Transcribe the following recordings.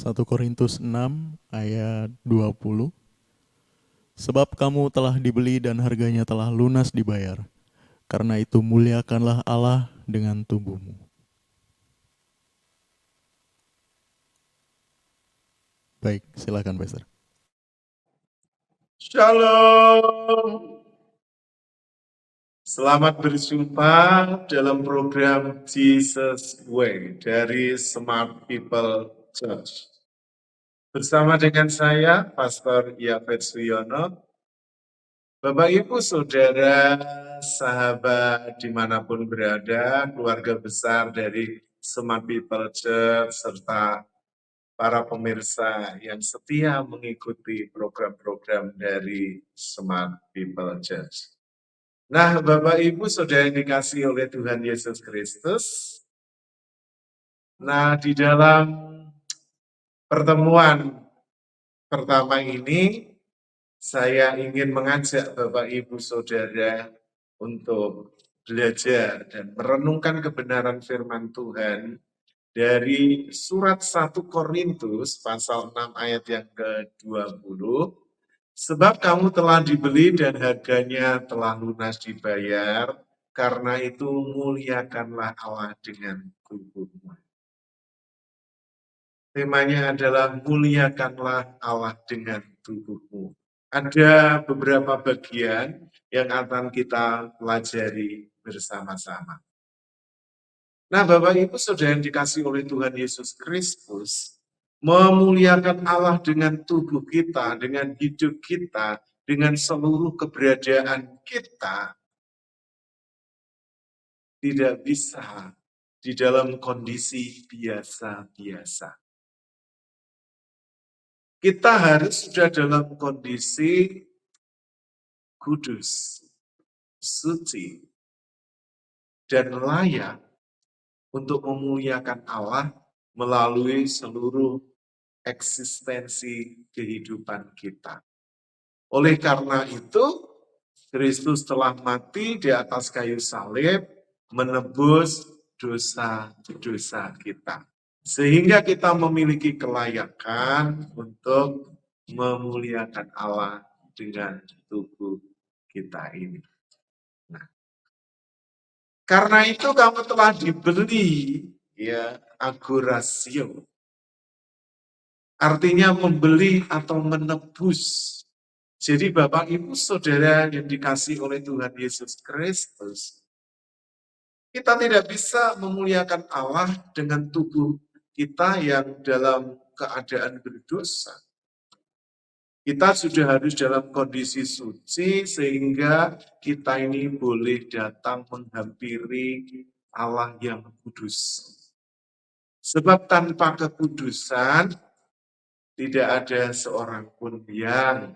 1 Korintus 6 ayat 20. Sebab kamu telah dibeli dan harganya telah lunas dibayar. Karena itu muliakanlah Allah dengan tubuhmu. Baik, silakan Pastor. Shalom. Selamat berjumpa dalam program Jesus Way dari Smart People Church. Bersama dengan saya, Pastor Yafet Suyono. Bapak Ibu Saudara, sahabat dimanapun berada, keluarga besar dari Smart People Church, serta para pemirsa yang setia mengikuti program-program dari Smart People Church. Nah, Bapak Ibu Saudara yang dikasihi oleh Tuhan Yesus Kristus, nah di dalam pertemuan pertama ini, saya ingin mengajak Bapak Ibu Saudara untuk belajar dan merenungkan kebenaran firman Tuhan dari surat 1 Korintus pasal 6 ayat yang ke-20. Sebab kamu telah dibeli dan harganya telah lunas dibayar, karena itu muliakanlah Allah dengan tubuhmu. Temanya adalah muliakanlah Allah dengan tubuhmu. Ada beberapa bagian yang akan kita pelajari bersama-sama. Nah, Bapak Ibu Saudara yang dikasihi oleh Tuhan Yesus Kristus, memuliakan Allah dengan tubuh kita, dengan hidup kita, dengan seluruh keberadaan kita, tidak bisa di dalam kondisi biasa-biasa. Kita harus sudah dalam kondisi kudus, suci, dan layak untuk memuliakan Allah melalui seluruh eksistensi kehidupan kita. Oleh karena itu, Kristus telah mati di atas kayu salib, menebus dosa-dosa kita. Sehingga kita memiliki kelayakan untuk memuliakan Allah dengan tubuh kita ini. Nah, karena itu kamu telah dibeli, ya, agorasio. Artinya membeli atau menebus. Jadi Bapak Ibu Saudara yang dikasihi oleh Tuhan Yesus Kristus, kita tidak bisa memuliakan Allah dengan tubuh kita yang dalam keadaan berdosa. Kita sudah harus dalam kondisi suci sehingga kita ini boleh datang menghampiri Allah yang kudus. Sebab tanpa kekudusan tidak ada seorang pun yang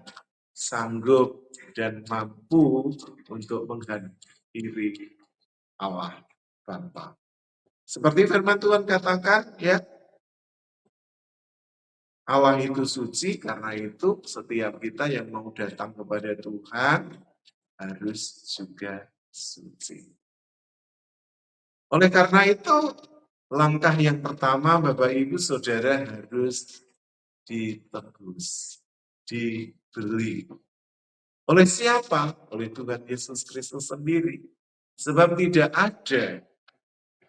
sanggup dan mampu untuk menghadiri Allah Bapa. Seperti firman Tuhan katakan, ya, Allah itu suci, karena itu setiap kita yang mau datang kepada Tuhan harus juga suci. Oleh karena itu, langkah yang pertama Bapak Ibu Saudara harus ditebus, dibeli. Oleh siapa? Oleh Tuhan Yesus Kristus sendiri. Sebab tidak ada,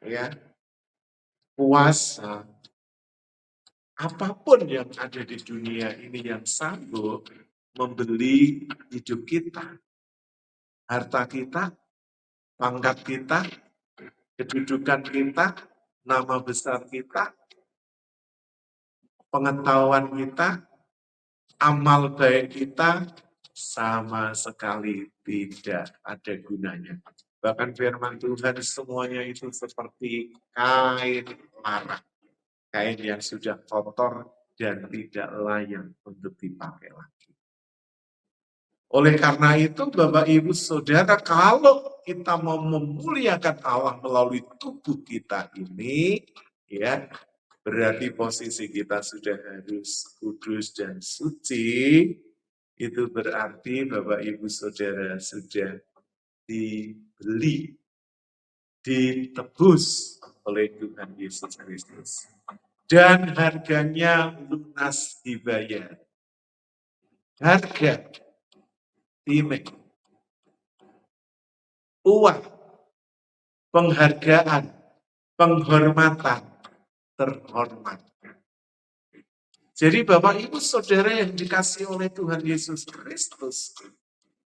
ya, kuasa apapun yang ada di dunia ini yang sanggup membeli hidup kita, harta kita, pangkat kita, kedudukan kita, nama besar kita, pengetahuan kita, amal baik kita, sama sekali tidak ada gunanya. Bahkan firman Tuhan semuanya itu seperti kain marak, kain yang sudah kotor dan tidak layak untuk dipakai lagi. Oleh karena itu, Bapak Ibu Saudara, kalau kita mau memuliakan Allah melalui tubuh kita ini, ya, berarti posisi kita sudah harus kudus dan suci. Itu berarti Bapak Ibu Saudara sudah dibeli, ditebus oleh Tuhan Yesus Kristus. dan harganya lunas dibayar. Harga, timing, uang, penghargaan, penghormatan, terhormat. Jadi Bapak Ibu Saudara yang dikasihi oleh Tuhan Yesus Kristus,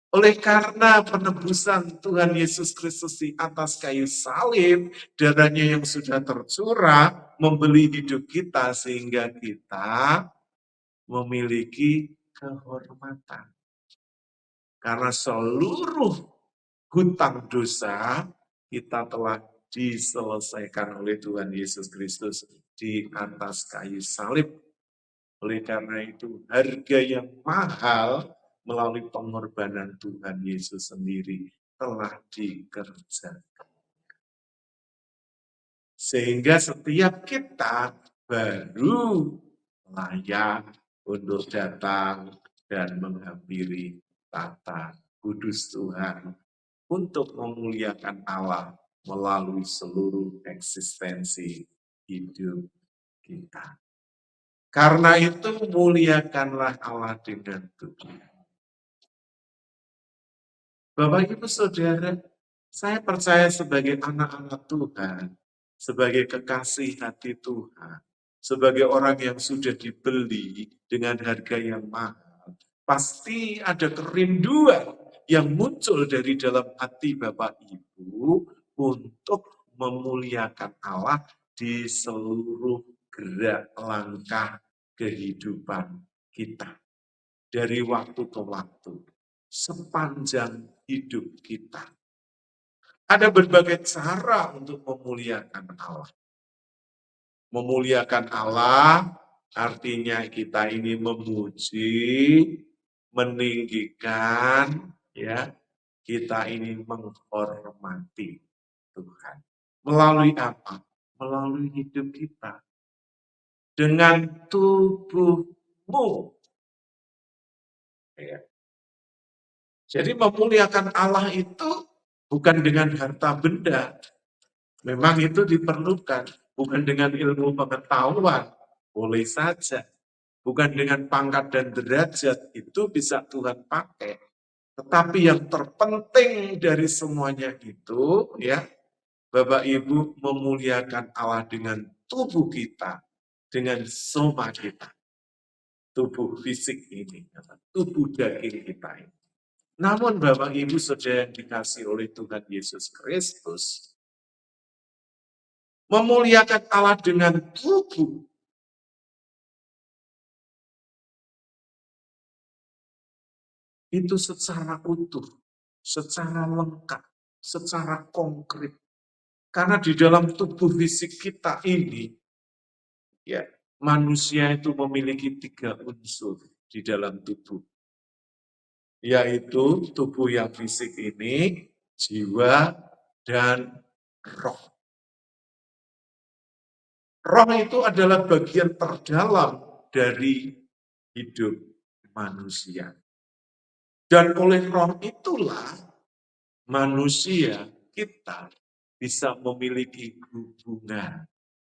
oleh karena penebusan Tuhan Yesus Kristus di atas kayu salib, darahnya yang sudah tercurah membeli hidup kita sehingga kita memiliki kehormatan. Karena seluruh hutang dosa kita telah diselesaikan oleh Tuhan Yesus Kristus di atas kayu salib. Oleh karena itu, harga yang mahal melalui pengorbanan Tuhan Yesus sendiri telah dikerjakan. Sehingga setiap kita baru layak untuk datang dan menghampiri tata kudus Tuhan untuk memuliakan Allah melalui seluruh eksistensi hidup kita. Karena itu muliakanlah Allah dengan tubuh. Bapak Ibu Saudara, saya percaya sebagai anak-anak Tuhan, sebagai kekasih hati Tuhan, sebagai orang yang sudah dibeli dengan harga yang mahal, pasti ada kerinduan yang muncul dari dalam hati Bapak Ibu untuk memuliakan Allah di seluruh gerak langkah kehidupan kita. Dari waktu ke waktu, sepanjang hidup kita. Ada berbagai cara untuk memuliakan Allah. Memuliakan Allah artinya kita ini memuji, meninggikan, ya, kita ini menghormati Tuhan. Melalui apa? Melalui hidup kita. Dengan tubuhmu. Ya. Jadi memuliakan Allah itu bukan dengan harta benda. Memang itu diperlukan. Bukan dengan ilmu pengetahuan. Boleh saja. Bukan dengan pangkat dan derajat. Itu bisa Tuhan pakai. Tetapi yang terpenting dari semuanya itu, ya, Bapak Ibu memuliakan Allah dengan tubuh kita. Dengan soma kita. Tubuh fisik ini. Tubuh daging kita ini. Namun Bapak Ibu Saudara yang dikasihi oleh Tuhan Yesus Kristus, memuliakan Allah dengan tubuh, itu secara utuh, secara lengkap, secara konkret. Karena di dalam tubuh fisik kita ini, ya, manusia itu memiliki 3 unsur di dalam tubuh. Yaitu tubuh yang fisik ini, jiwa, dan roh. Roh itu adalah bagian terdalam dari hidup manusia. Dan oleh roh itulah manusia kita bisa memiliki hubungan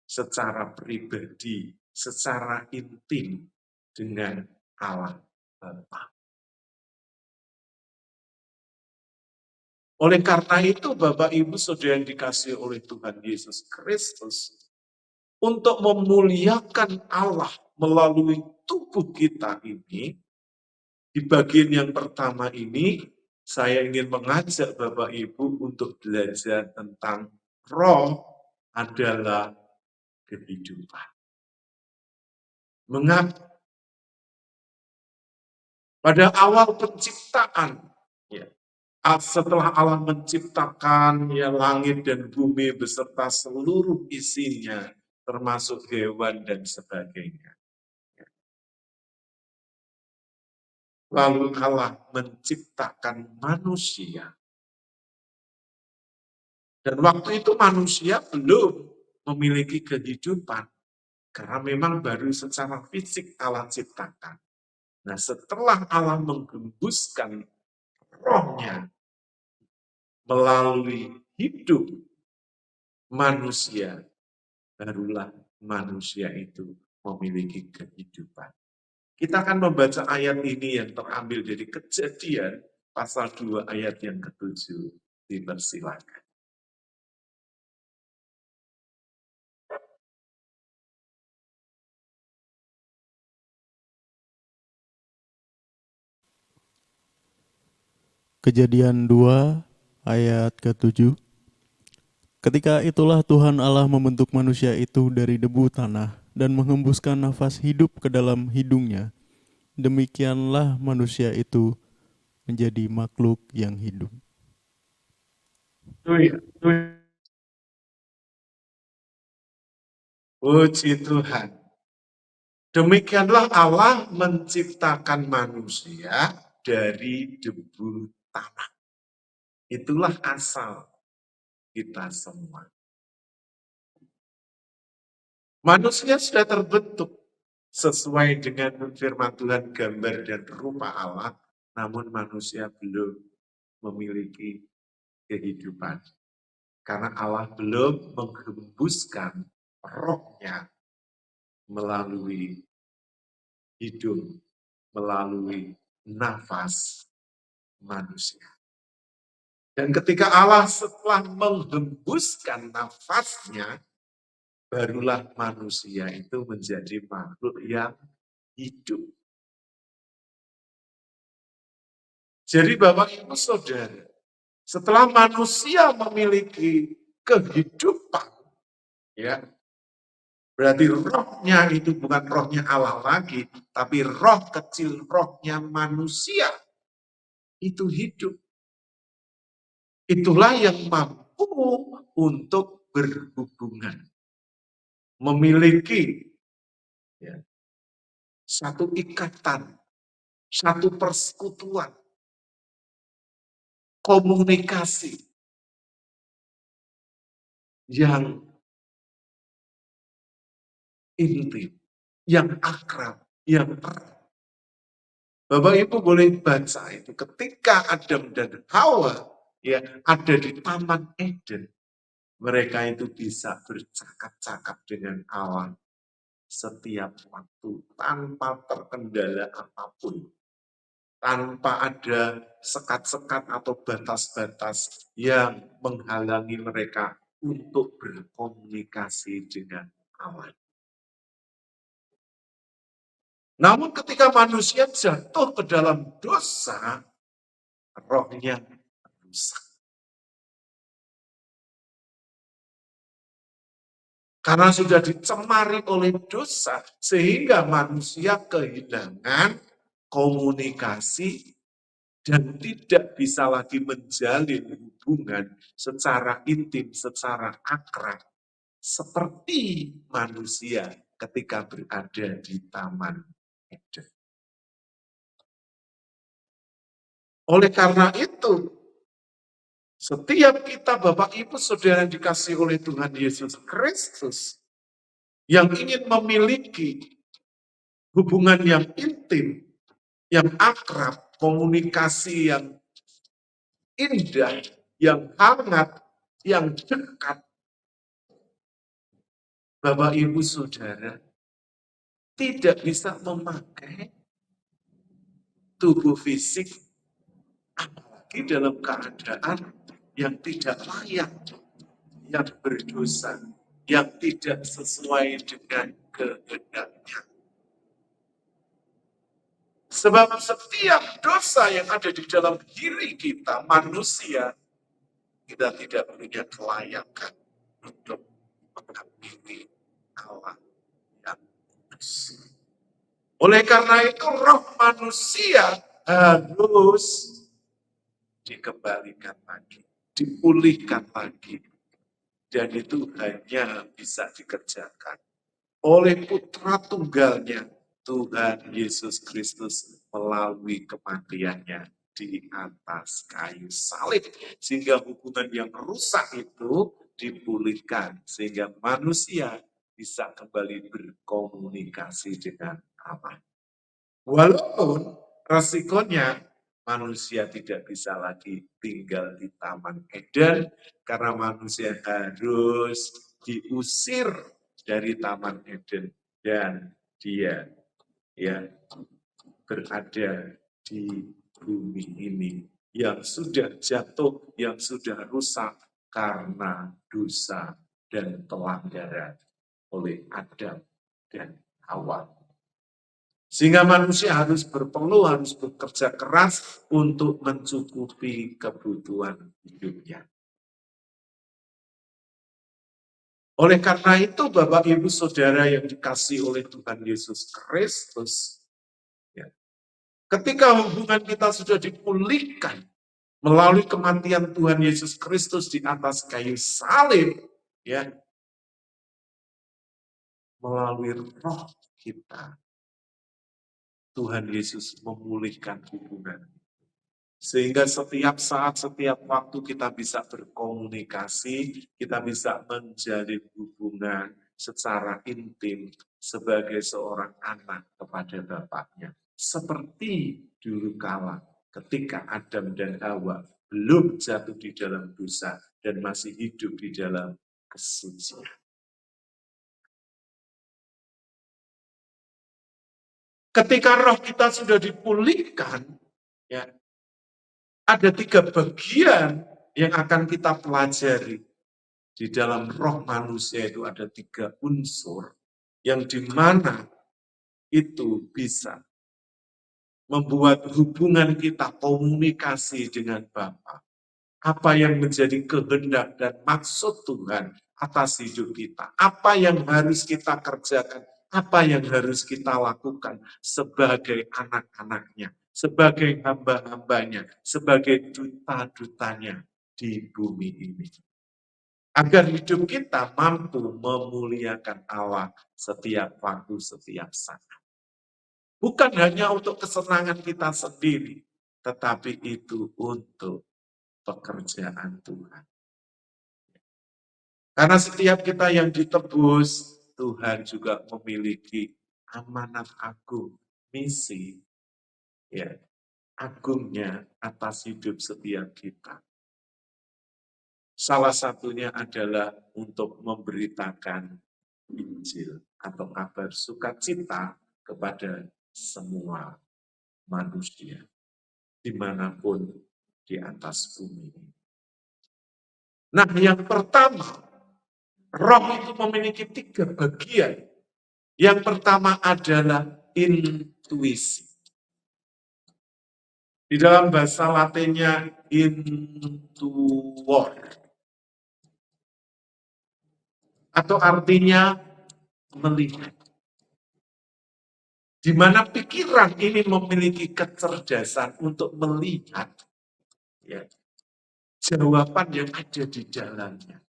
secara pribadi, secara intim dengan Allah Bapa. Oleh karena itu, Bapak Ibu Saudara yang dikasihi oleh Tuhan Yesus Kristus, untuk memuliakan Allah melalui tubuh kita ini, di bagian yang pertama ini, saya ingin mengajak Bapak Ibu untuk belajar tentang roh adalah kehidupan. Mengapa? Pada awal penciptaan, ya, setelah Allah menciptakan ya, langit dan bumi beserta seluruh isinya, termasuk hewan dan sebagainya. Lalu Allah menciptakan manusia. Dan waktu itu manusia belum memiliki kehidupan. Karena memang baru secara fisik Allah ciptakan. Nah, setelah Allah menggembuskan rohnya melalui hidup manusia, barulah manusia itu memiliki kehidupan. Kita akan membaca ayat ini yang terambil dari Kejadian pasal 2 ayat yang ke-7. Dipersilakan. Kejadian 2 ayat ke-7. Ketika itulah Tuhan Allah membentuk manusia itu dari debu tanah dan menghembuskan nafas hidup ke dalam hidungnya. Demikianlah manusia itu menjadi makhluk yang hidup. Puji Tuhan. Demikianlah Allah menciptakan manusia dari debu tanah. Itulah asal kita semua. Manusia sudah terbentuk sesuai dengan firman Tuhan, gambar dan rupa Allah, namun manusia belum memiliki kehidupan. Karena Allah belum menghembuskan rohnya melalui hidung, melalui nafas manusia. Dan ketika Allah setelah menghembuskan nafasnya, barulah manusia itu menjadi makhluk yang hidup. Jadi Bapak Ibu Saudara, setelah manusia memiliki kehidupan, ya, berarti rohnya itu bukan rohnya Allah lagi, tapi roh kecil, rohnya manusia itu hidup. Itulah yang mampu untuk berhubungan, memiliki ya, satu ikatan, satu persekutuan, komunikasi yang intim, yang akrab, yang erat. Bapak Ibu boleh baca itu ketika Adam dan Hawa ya ada di Taman Eden, mereka itu bisa bercakap-cakap dengan Allah setiap waktu tanpa terkendala apapun, tanpa ada sekat-sekat atau batas-batas yang menghalangi mereka untuk berkomunikasi dengan Allah. Namun ketika manusia jatuh ke dalam dosa, rohnya rusak. Karena sudah dicemari oleh dosa, sehingga manusia kehilangan komunikasi dan tidak bisa lagi menjalin hubungan secara intim, secara akrab, seperti manusia ketika berada di Taman Eden. Oleh karena itu, setiap kita Bapak Ibu Saudara yang dikasihi oleh Tuhan Yesus Kristus, yang ingin memiliki hubungan yang intim, yang akrab, komunikasi yang indah, yang hangat, yang dekat, Bapak Ibu Saudara tidak bisa memakai tubuh fisik apalagi dalam keadaan yang tidak layak, yang berdosa, yang tidak sesuai dengan kehendaknya. Sebab setiap dosa yang ada di dalam diri kita, manusia, kita tidak punya kelayakan untuk menghampiri Allah yang kudus. Oleh karena itu roh manusia harus dikembalikan lagi, dipulihkan lagi. Dan itu hanya bisa dikerjakan oleh putra tunggalnya, Tuhan Yesus Kristus, melalui kematiannya di atas kayu salib. Sehingga hubungan yang rusak itu dipulihkan. Sehingga manusia bisa kembali berkomunikasi dengan Allah. Walaupun resikonya manusia tidak bisa lagi tinggal di Taman Eden karena manusia harus diusir dari Taman Eden dan dia berada di bumi ini yang sudah jatuh, yang sudah rusak karena dosa dan pelanggaran oleh Adam dan Hawa. Sehingga manusia harus bekerja keras untuk mencukupi kebutuhan hidupnya. Oleh karena itu, Bapak, Ibu, Saudara yang dikasihi oleh Tuhan Yesus Kristus, ketika hubungan kita sudah dipulihkan melalui kematian Tuhan Yesus Kristus di atas kayu salib, melalui roh kita, Tuhan Yesus memulihkan hubungan. Sehingga setiap saat, setiap waktu kita bisa berkomunikasi, kita bisa menjalin hubungan secara intim sebagai seorang anak kepada Bapaknya. Seperti dulu kala ketika Adam dan Hawa belum jatuh di dalam dosa dan masih hidup di dalam kesucian. Ketika roh kita sudah dipulihkan, ada 3 bagian yang akan kita pelajari. Di dalam roh manusia itu ada 3 unsur yang dimana itu bisa membuat hubungan kita komunikasi dengan Bapa. Apa yang menjadi kehendak dan maksud Tuhan atas hidup kita. Apa yang harus kita kerjakan. Apa yang harus kita lakukan sebagai anak-anaknya, sebagai hamba-hambanya, sebagai duta-dutanya di bumi ini. Agar hidup kita mampu memuliakan Allah setiap waktu, setiap saat. Bukan hanya untuk kesenangan kita sendiri, tetapi itu untuk pekerjaan Tuhan. Karena setiap kita yang ditebus, Tuhan juga memiliki amanat agung, misi, agungnya atas hidup setiap kita. Salah satunya adalah untuk memberitakan Injil atau kabar sukacita kepada semua manusia, dimanapun di atas bumi. Nah, yang pertama, roh itu memiliki 3 bagian. Yang pertama adalah intuisi. Di dalam bahasa Latinnya intuor. Atau artinya melihat. Di mana pikiran ini memiliki kecerdasan untuk melihat jawaban yang ada di dalamnya.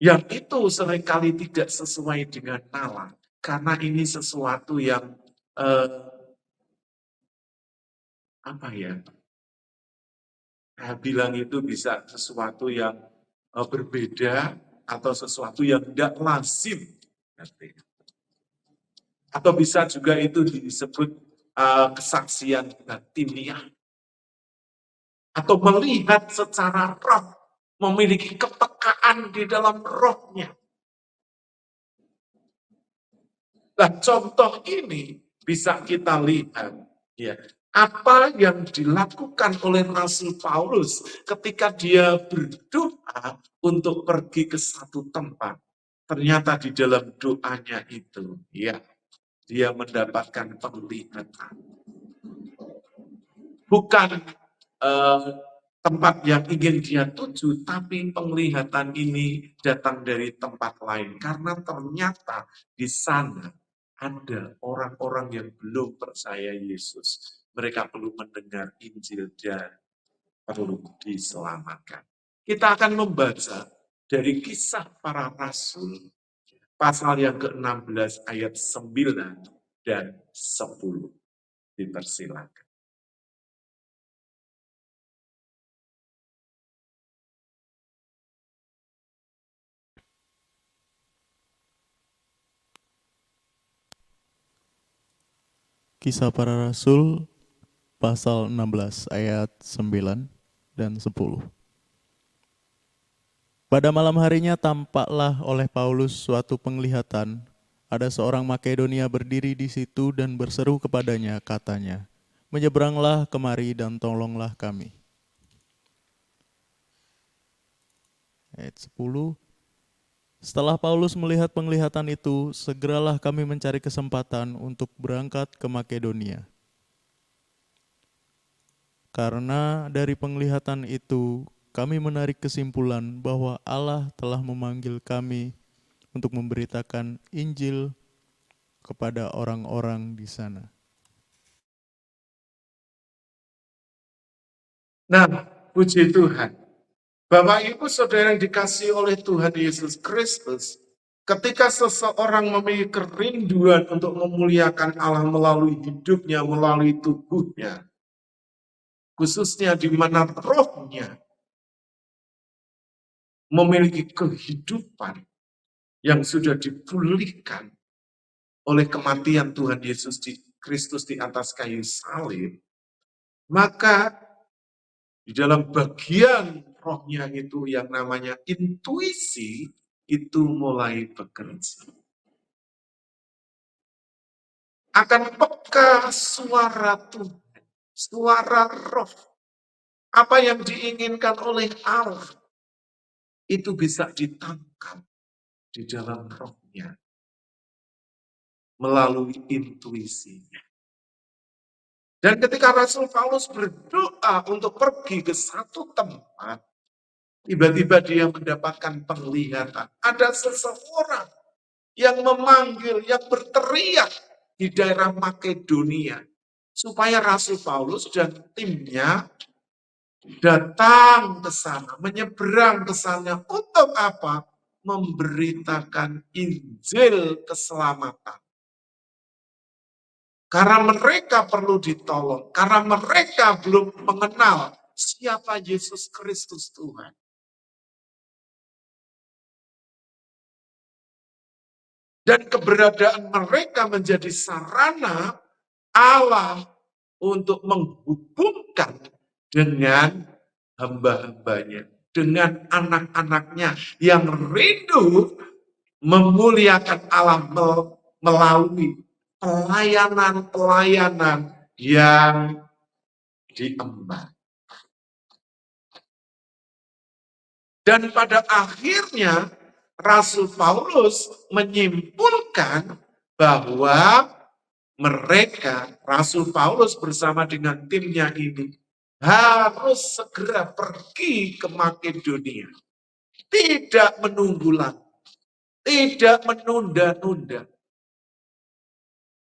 Yang itu seringkali tidak sesuai dengan nalar. Karena ini sesuatu yang saya bilang itu bisa sesuatu yang berbeda atau sesuatu yang tidak lazim. Atau bisa juga itu disebut kesaksian batiniah. Atau melihat secara roh, memiliki kepekaan di dalam rohnya. Nah, contoh ini bisa kita lihat apa yang dilakukan oleh Rasul Paulus ketika dia berdoa untuk pergi ke satu tempat. Ternyata di dalam doanya itu, dia mendapatkan penglihatan. Bukan tempat yang ingin dia tuju, tapi penglihatan ini datang dari tempat lain. Karena ternyata di sana ada orang-orang yang belum percaya Yesus. Mereka perlu mendengar Injil dan perlu diselamatkan. Kita akan membaca dari Kisah Para Rasul, pasal yang ke-16 ayat 9 dan 10. Dipersilakan. Kisah Para Rasul pasal 16 ayat 9 dan 10. Pada malam harinya tampaklah oleh Paulus suatu penglihatan. Ada seorang Makedonia berdiri di situ dan berseru kepadanya, katanya, "Menyeberanglah kemari dan tolonglah kami." Ayat 10. Setelah Paulus melihat penglihatan itu, segeralah kami mencari kesempatan untuk berangkat ke Makedonia. Karena dari penglihatan itu, kami menarik kesimpulan bahwa Allah telah memanggil kami untuk memberitakan Injil kepada orang-orang di sana. Nah, puji Tuhan. Bapak Ibu Saudara yang dikasihi oleh Tuhan Yesus Kristus, ketika seseorang memiliki kerinduan untuk memuliakan Allah melalui hidupnya, melalui tubuhnya, khususnya di mana rohnya memiliki kehidupan yang sudah dipulihkan oleh kematian Tuhan Yesus Kristus di atas kayu salib, maka di dalam bagian rohnya itu yang namanya intuisi itu mulai bekerja. Akan peka suara Tuhan, suara roh, apa yang diinginkan oleh Allah, itu bisa ditangkap di dalam rohnya melalui intuisinya. Dan ketika Rasul Paulus berdoa untuk pergi ke satu tempat, tiba-tiba dia mendapatkan penglihatan. Ada seseorang yang memanggil, yang berteriak di daerah Makedonia. Supaya Rasul Paulus dan timnya datang ke sana, menyeberang ke sana. Untuk apa? Memberitakan Injil keselamatan. Karena mereka perlu ditolong. Karena mereka belum mengenal siapa Yesus Kristus Tuhan. Dan keberadaan mereka menjadi sarana Allah untuk menghubungkan dengan hamba-hambanya, dengan anak-anaknya yang rindu memuliakan Allah melalui pelayanan-pelayanan yang diemban. Dan pada akhirnya Rasul Paulus menyimpulkan bahwa mereka, Rasul Paulus bersama dengan timnya ini, harus segera pergi ke Makedonia. Tidak menunggu lagi. Tidak menunda-nunda.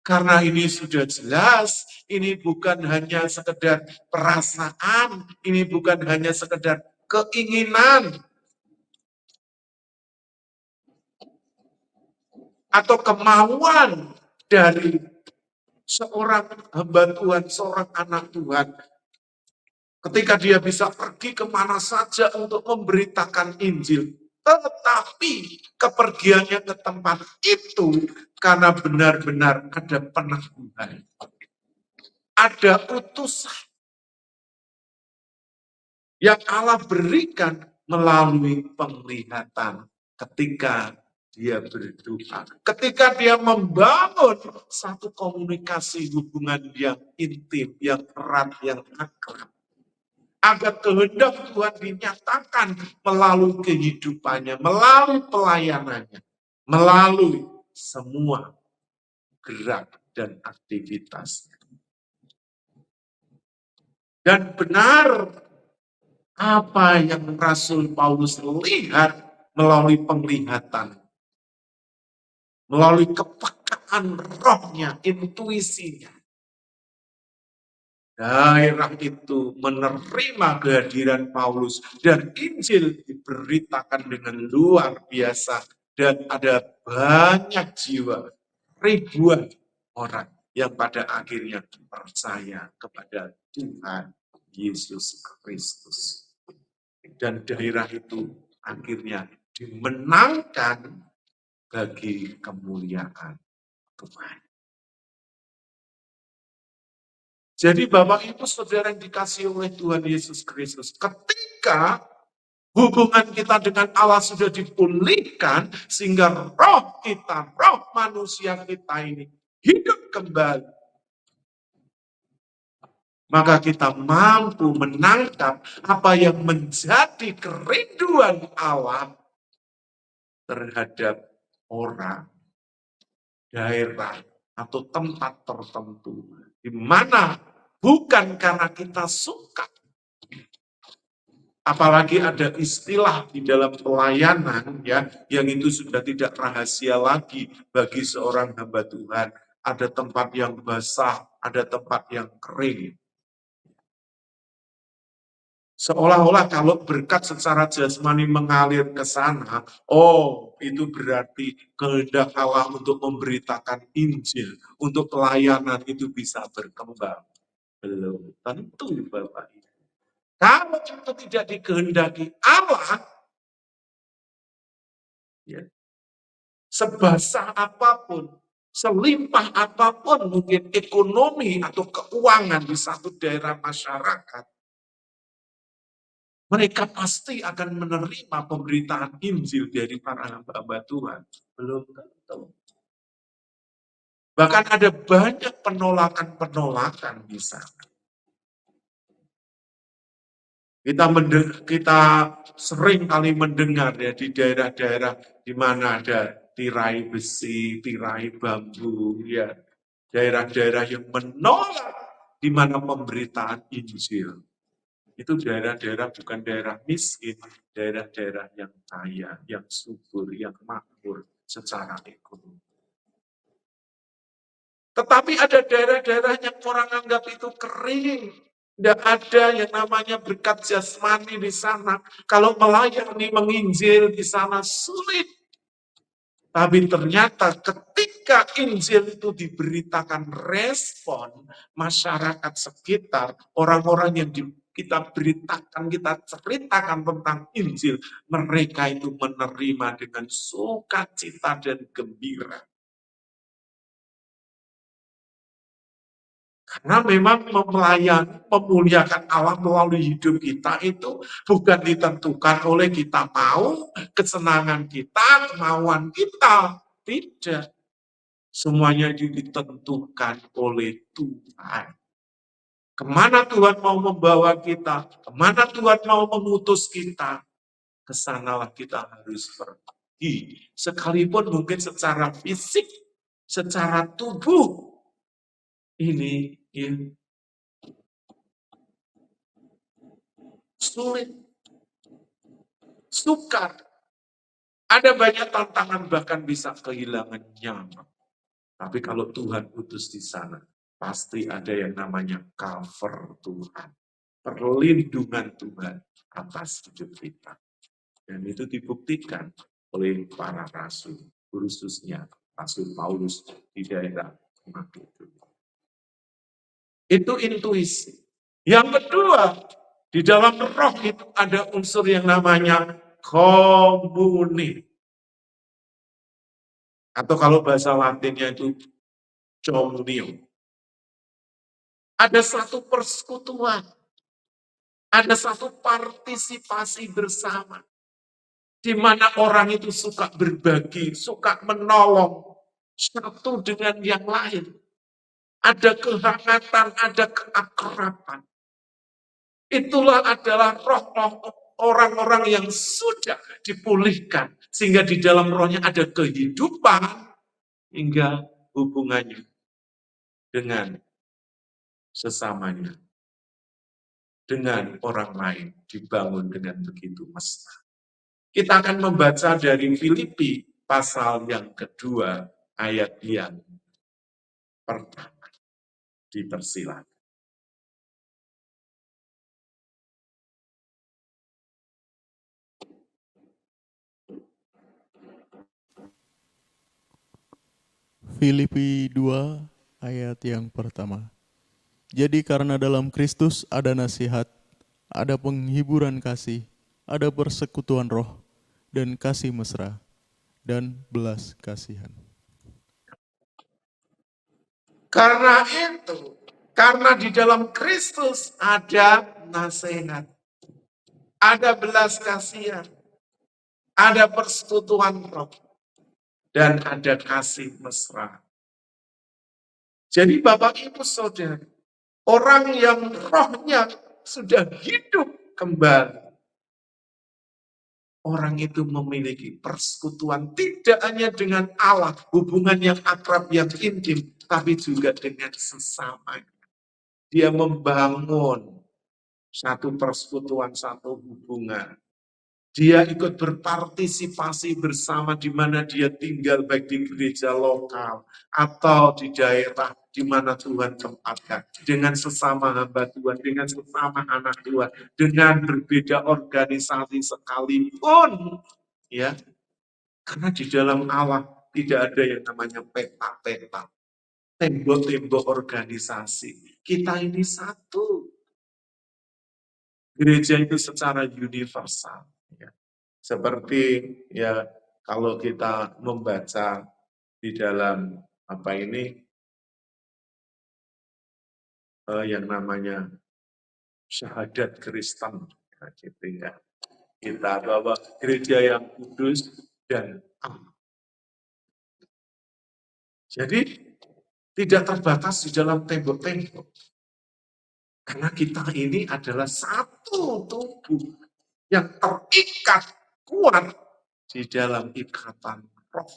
Karena ini sudah jelas, ini bukan hanya sekedar perasaan, ini bukan hanya sekedar keinginan, atau kemauan dari seorang hamba Tuhan, seorang anak Tuhan. Ketika dia bisa pergi kemana saja untuk memberitakan Injil. Tetapi kepergiannya ke tempat itu karena benar-benar ada peneguhan. Ada utusan yang Allah berikan melalui penglihatan ketika dia berdoa. Ketika dia membangun satu komunikasi hubungan yang intim, yang erat, yang akrab. Agar kehendak Tuhan dinyatakan melalui kehidupannya, melalui pelayanannya, melalui semua gerak dan aktivitasnya. Dan benar apa yang Rasul Paulus lihat melalui penglihatan, melalui kepekaan rohnya, intuisinya. Daerah itu menerima kehadiran Paulus dan Injil diberitakan dengan luar biasa dan ada banyak jiwa, ribuan orang yang pada akhirnya percaya kepada Tuhan Yesus Kristus. Dan daerah itu akhirnya dimenangkan bagi kemuliaan Tuhan. Jadi Bapak Ibu Saudara yang dikasihi oleh Tuhan Yesus Kristus, ketika Hubungan kita dengan Allah sudah dipulihkan sehingga roh kita, roh manusia kita ini hidup kembali. Maka kita mampu menangkap apa yang menjadi kerinduan Allah terhadap orang, daerah, atau tempat tertentu. Di mana bukan karena kita suka. Apalagi ada istilah di dalam pelayanan ya, yang itu sudah tidak rahasia lagi bagi seorang hamba Tuhan. Ada tempat yang basah, ada tempat yang kering. Seolah-olah kalau berkat secara jasmani mengalir ke sana, oh itu berarti kehendak Allah untuk memberitakan Injil, untuk pelayanan itu bisa berkembang. Belum tentu Bapak Ibu. Kalau itu tidak dikehendaki Allah, ya, sebasah apapun, selimpah apapun mungkin ekonomi atau keuangan di satu daerah masyarakat, mereka pasti akan menerima pemberitaan Injil dari para hamba-hamba Tuhan. Belum tentu. Bahkan ada banyak penolakan-penolakan di sana. Kita sering kali mendengar ya di daerah-daerah di mana ada tirai besi, tirai bambu, ya daerah-daerah yang menolak di mana pemberitaan Injil. Itu daerah-daerah bukan daerah miskin, daerah-daerah yang kaya, yang subur, yang makmur secara ekonomi. Tetapi ada daerah-daerah yang orang anggap itu kering. Tidak ada yang namanya berkat jasmani di sana. Kalau melayani menginjil di sana sulit. Tapi ternyata ketika Injil itu diberitakan respon masyarakat sekitar, orang-orang yang kita beritakan, kita ceritakan tentang Injil, mereka itu menerima dengan sukacita dan gembira. Karena memang melayani, memuliakan Allah melalui hidup kita itu bukan ditentukan oleh kita mau, kesenangan kita, kemauan kita. Tidak. Semuanya itu ditentukan oleh Tuhan. Kemana Tuhan mau membawa kita, kemana Tuhan mau mengutus kita, kesanalah kita harus pergi. Sekalipun mungkin secara fisik, secara tubuh, ini sulit, sukar. Ada banyak tantangan, bahkan bisa kehilangan nyawa. Tapi kalau Tuhan utus di sana, pasti ada yang namanya cover Tuhan. Perlindungan Tuhan atas hidup kita. Dan itu dibuktikan oleh para rasul, khususnya Rasul Paulus di daerah Makedonia. Itu intuisi. Yang kedua, di dalam roh itu ada unsur yang namanya komuni. Atau kalau bahasa Latinnya itu comnio. Ada satu persekutuan. Ada satu partisipasi bersama. Di mana orang itu suka berbagi, suka menolong satu dengan yang lain. Ada kehangatan, ada keakraban. Itulah adalah roh-roh orang-orang yang sudah dipulihkan. Sehingga di dalam rohnya ada kehidupan hingga hubungannya dengan sesamanya. Dengan orang lain dibangun dengan begitu mesra. Kita akan membaca dari Filipi pasal yang kedua ayat yang pertama. Dipersilakan. Filipi 2 ayat yang pertama. Jadi karena dalam Kristus ada nasihat, ada penghiburan kasih, ada persekutuan roh, dan kasih mesra, dan belas kasihan. Karena itu, karena di dalam Kristus ada nasihat, ada belas kasihan, ada persekutuan roh, dan ada kasih mesra. Jadi Bapak Ibu Saudara, orang yang rohnya sudah hidup kembali, orang itu memiliki persekutuan tidak hanya dengan Allah, hubungan yang akrab, yang intim, tapi juga dengan sesama. Dia membangun satu persekutuan, satu hubungan. Dia ikut berpartisipasi bersama di mana dia tinggal, baik di gereja lokal atau di daerah di mana Tuhan tempatkan. Dengan sesama hamba Tuhan, dengan sesama anak Tuhan, dengan berbeda organisasi sekalipun. Ya, karena di dalam Allah tidak ada yang namanya peta-peta, tembok-tembok organisasi. Kita ini satu. Gereja itu secara universal. Ya. Seperti ya kalau kita membaca di dalam apa ini yang namanya syahadat Kristen, ya, gitu ya. Kita bahwa gereja yang kudus dan aman. Jadi tidak terbatas di dalam tembok-tembok. Karena kita ini adalah satu tubuh yang terikat kuat di dalam ikatan roh.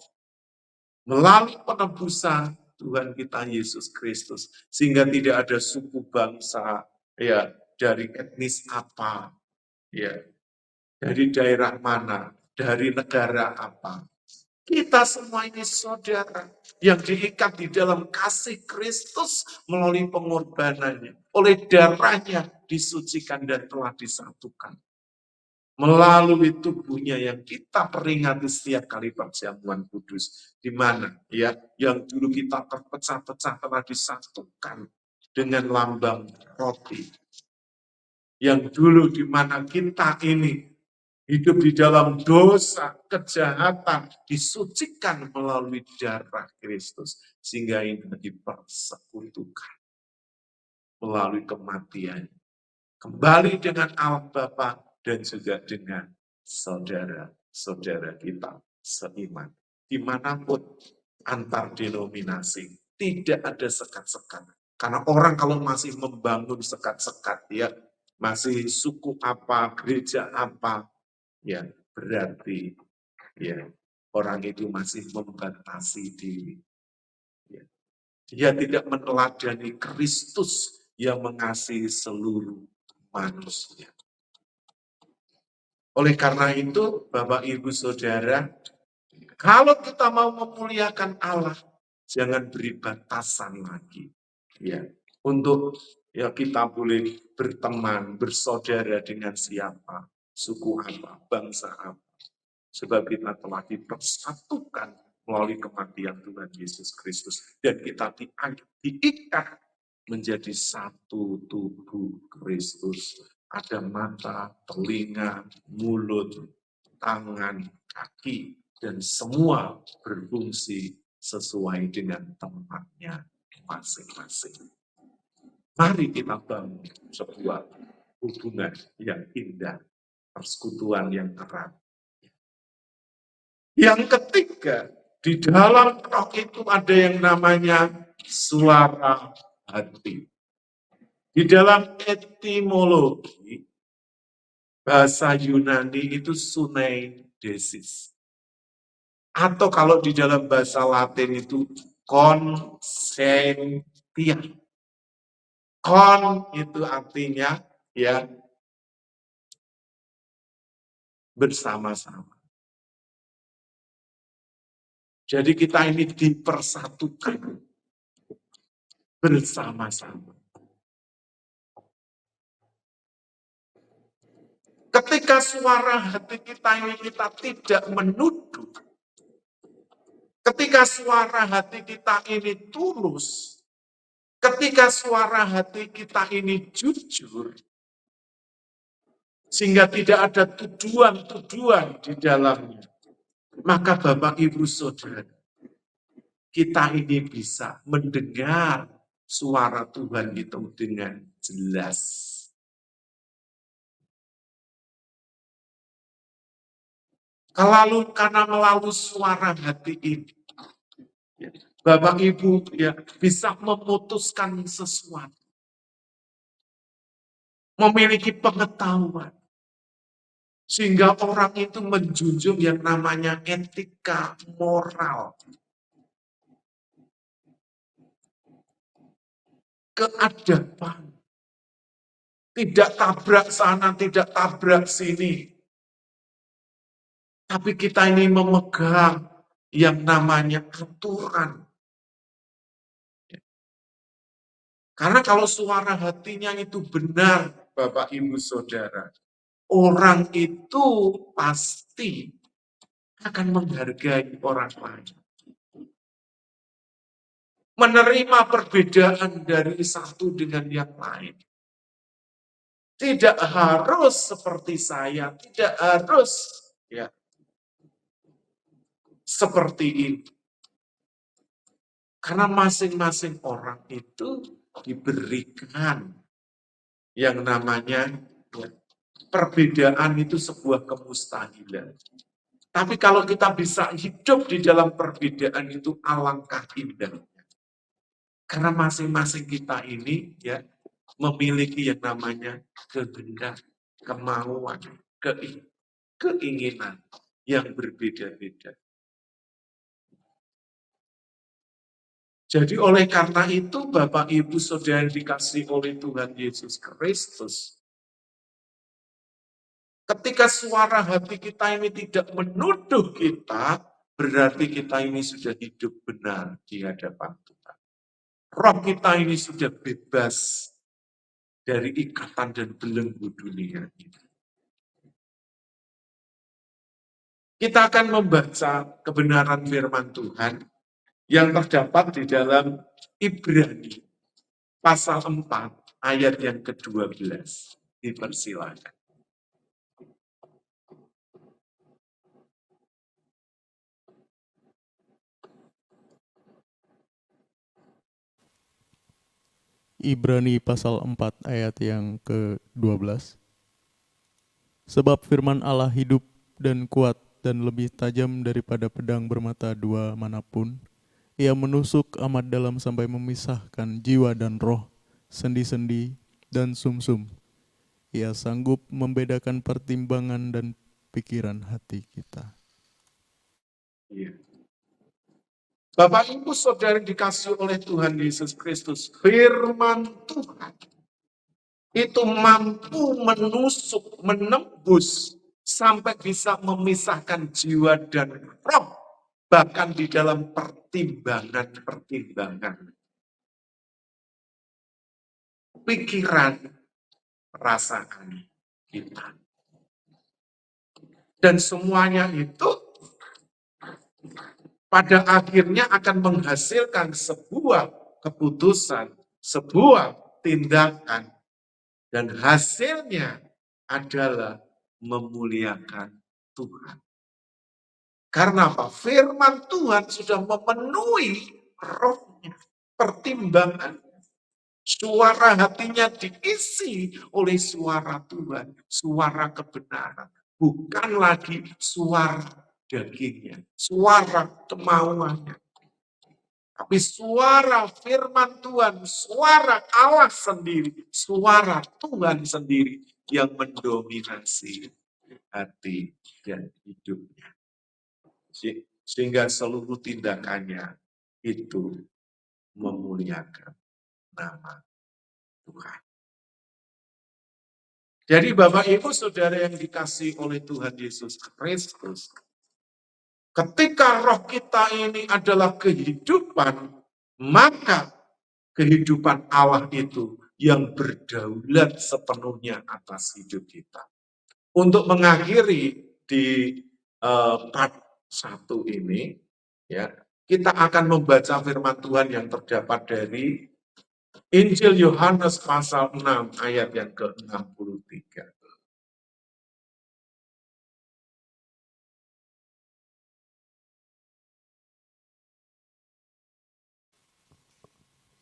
Melalui penebusan Tuhan kita Yesus Kristus. Sehingga tidak ada suku bangsa, ya dari etnis apa, ya dari daerah mana, dari negara apa. Kita semua ini saudara yang diikat di dalam kasih Kristus melalui pengorbanannya. Oleh darahnya disucikan dan telah disatukan. Melalui tubuhnya yang kita peringati setiap kali perjamuan kudus. Di mana ya yang dulu kita terpecah-pecah telah disatukan dengan lambang roti. Yang dulu di mana kita ini hidup di dalam dosa, kejahatan, disucikan melalui darah Kristus. Sehingga ini dipersekutukan melalui kematian. Kembali dengan Allah Bapa dan juga dengan saudara-saudara kita seiman. Dimanapun antar denominasi, tidak ada sekat-sekat. Karena orang kalau masih membangun sekat-sekat, ya masih suku apa, gereja apa, ya berarti ya orang itu masih membatasi diri. Ya. Dia tidak meneladani Kristus yang mengasihi seluruh manusia. Oleh karena itu, Bapak Ibu Saudara, kalau kita mau memuliakan Allah, jangan beri batasan lagi. Ya, untuk ya kita boleh berteman, bersaudara dengan siapa, suku apa, bangsa apa. Sebab kita telah dipersatukan melalui kematian Tuhan Yesus Kristus. Dan kita diikat menjadi satu tubuh Kristus. Ada mata, telinga, mulut, tangan, kaki, dan semua berfungsi sesuai dengan tempatnya masing-masing. Mari kita bangun sebuah hubungan yang indah, persekutuan yang erat. Yang ketiga, di dalam roh itu ada yang namanya suara hati. Di dalam etimologi, bahasa Yunani itu suneidesis. Atau kalau di dalam bahasa Latin itu consentia. Con itu artinya ya bersama-sama. Jadi kita ini dipersatukan bersama-sama. Ketika suara hati kita ini kita tidak menuduh, ketika suara hati kita ini tulus, ketika suara hati kita ini jujur, sehingga tidak ada tuduhan-tuduhan di dalamnya, maka Bapak Ibu Saudara, kita ini bisa mendengar suara Tuhan itu dengan jelas. Lalu karena melalui suara hati ini, Bapak Ibu bisa memutuskan sesuatu, memiliki pengetahuan, sehingga orang itu menjunjung yang namanya etika moral, keadaban, tidak tabrak sana, tidak tabrak sini. Tapi kita ini memegang yang namanya aturan. Karena kalau suara hatinya itu benar, Bapak Ibu Saudara, orang itu pasti akan menghargai orang lain. Menerima perbedaan dari satu dengan yang lain. Tidak harus seperti saya, tidak harus seperti ini. Karena masing-masing orang itu diberikan yang namanya perbedaan itu sebuah kemustahilan. Tapi kalau kita bisa hidup di dalam perbedaan itu alangkah indahnya. Karena masing-masing kita ini memiliki yang namanya kehendak, kemauan, keinginan yang berbeda-beda. Jadi oleh karena itu Bapak Ibu Saudara yang dikasihi oleh Tuhan Yesus Kristus, ketika suara hati kita ini tidak menuduh kita, berarti kita ini sudah hidup benar di hadapan Tuhan. Roh kita ini sudah bebas dari ikatan dan belenggu dunia ini. Kita akan membaca kebenaran firman Tuhan yang terdapat di dalam Ibrani pasal 4 ayat yang ke-12. Dipersilakan. Ibrani pasal 4 ayat yang ke-12. Sebab firman Allah hidup dan kuat dan lebih tajam daripada pedang bermata dua manapun. Ia menusuk amat dalam sampai memisahkan jiwa dan roh, sendi-sendi dan sumsum. Ia sanggup membedakan pertimbangan dan pikiran hati kita. Bapak Ibu Saudara dikasih oleh Tuhan Yesus Kristus, firman Tuhan itu mampu menusuk, menembus, sampai bisa memisahkan jiwa dan roh, bahkan di dalam pertimbangan, pikiran, perasaan kita. Dan semuanya itu pada akhirnya akan menghasilkan sebuah keputusan, sebuah tindakan, dan hasilnya adalah memuliakan Tuhan. Karena apa? Firman Tuhan sudah memenuhi rohnya, pertimbangan. Suara hatinya diisi oleh suara Tuhan, suara kebenaran. Bukan lagi suara dagingnya, suara kemauannya. Tapi suara firman Tuhan, suara Allah sendiri, suara Tuhan sendiri yang mendominasi hati dan hidupnya. Sehingga seluruh tindakannya itu memuliakan nama Tuhan. Jadi Bapak Ibu Saudara yang dikasihi oleh Tuhan Yesus Kristus, ketika roh kita ini adalah kehidupan, maka kehidupan Allah itu yang berdaulat sepenuhnya atas hidup kita. Untuk mengakhiri di part 1 ini, kita akan membaca firman Tuhan yang terdapat dari Injil Yohanes pasal 6 ayat yang ke-63.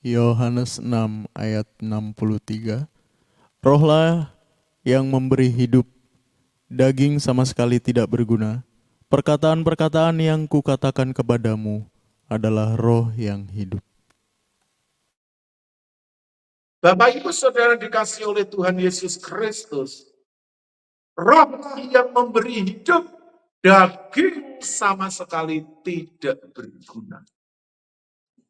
Yohanes 6 ayat 63. Rohlah yang memberi hidup, daging sama sekali tidak berguna, Perkataan-perkataan yang kukatakan kepadamu adalah roh yang hidup. Bapak Ibu Saudara dikasih oleh Tuhan Yesus Kristus, roh yang memberi hidup, daging sama sekali tidak berguna.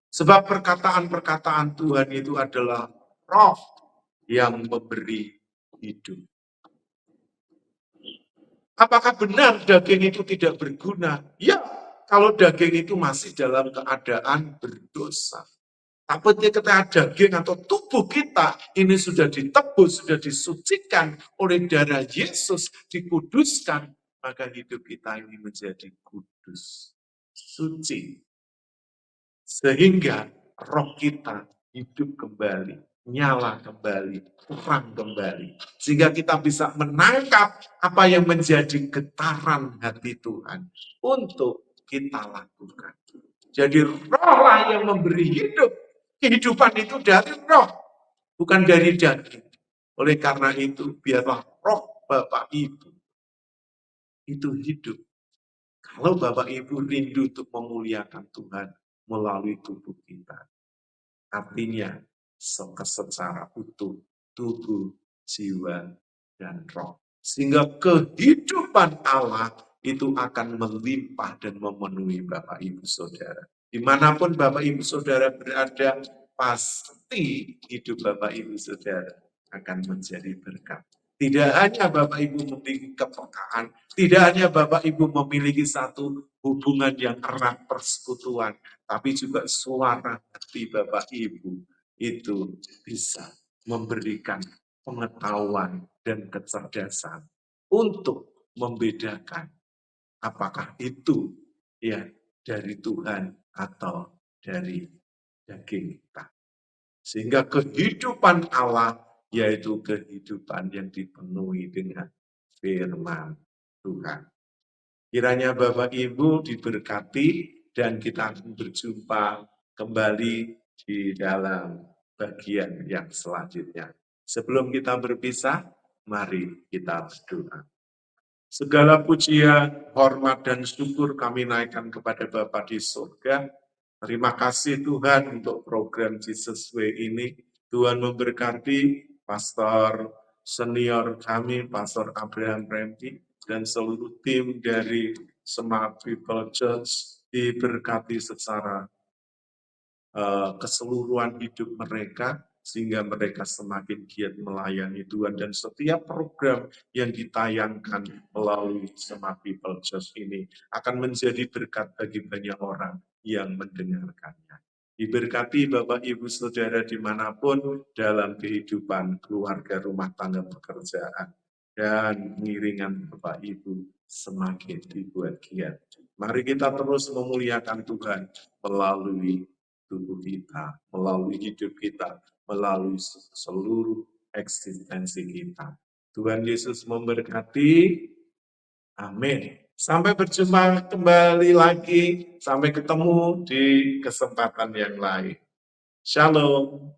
Sebab perkataan-perkataan Tuhan itu adalah roh yang memberi hidup. Apakah benar daging itu tidak berguna? Ya, kalau daging itu masih dalam keadaan berdosa. Tapi ketika daging atau tubuh kita ini sudah ditebus, sudah disucikan oleh darah Yesus, dikuduskan, maka hidup kita ini menjadi kudus, suci. Sehingga roh kita hidup kembali, nyala kembali, terang kembali. Sehingga kita bisa menangkap apa yang menjadi getaran hati Tuhan untuk kita lakukan. Jadi roh lah yang memberi hidup. Kehidupan itu dari roh, bukan dari daging. Oleh karena itu, biarlah roh Bapak Ibu itu hidup. Kalau Bapak Ibu rindu untuk memuliakan Tuhan melalui tubuh kita. Artinya, secara utuh, tubuh, jiwa, dan roh. Sehingga kehidupan Allah itu akan melimpah dan memenuhi Bapak Ibu Saudara. Dimanapun Bapak Ibu Saudara berada, pasti hidup Bapak Ibu Saudara akan menjadi berkat. Tidak hanya Bapak Ibu memiliki kepekaan, tidak hanya Bapak Ibu memiliki satu hubungan yang erat persekutuan, tapi juga suara hati Bapak Ibu itu bisa memberikan pengetahuan dan kecerdasan untuk membedakan apakah itu ya dari Tuhan atau dari daging kita. Sehingga kehidupan Allah yaitu kehidupan yang dipenuhi dengan firman Tuhan. Kiranya Bapak Ibu diberkati dan kita akan berjumpa kembali di dalam bagian yang selanjutnya. Sebelum kita berpisah, mari kita berdoa. Segala pujian, hormat, dan syukur kami naikkan kepada Bapa di surga. Terima kasih Tuhan untuk program Jesus Way ini. Tuhan memberkati pastor senior kami, Pastor Abraham Remdi, dan seluruh tim dari Smart People Church diberkati secara keseluruhan hidup mereka, sehingga mereka semakin giat melayani Tuhan. Dan setiap program yang ditayangkan melalui Smart People Church ini akan menjadi berkat bagi banyak orang yang mendengarkannya. Diberkati Bapak Ibu Saudara dimanapun dalam kehidupan keluarga, rumah tangga, pekerjaan, dan pengiringan Bapak Ibu semakin dibuat giat. Mari kita terus memuliakan Tuhan melalui tubuh kita, melalui hidup kita, melalui seluruh eksistensi kita. Tuhan Yesus memberkati. Amin. Sampai berjumpa kembali lagi. Sampai ketemu di kesempatan yang lain. Shalom.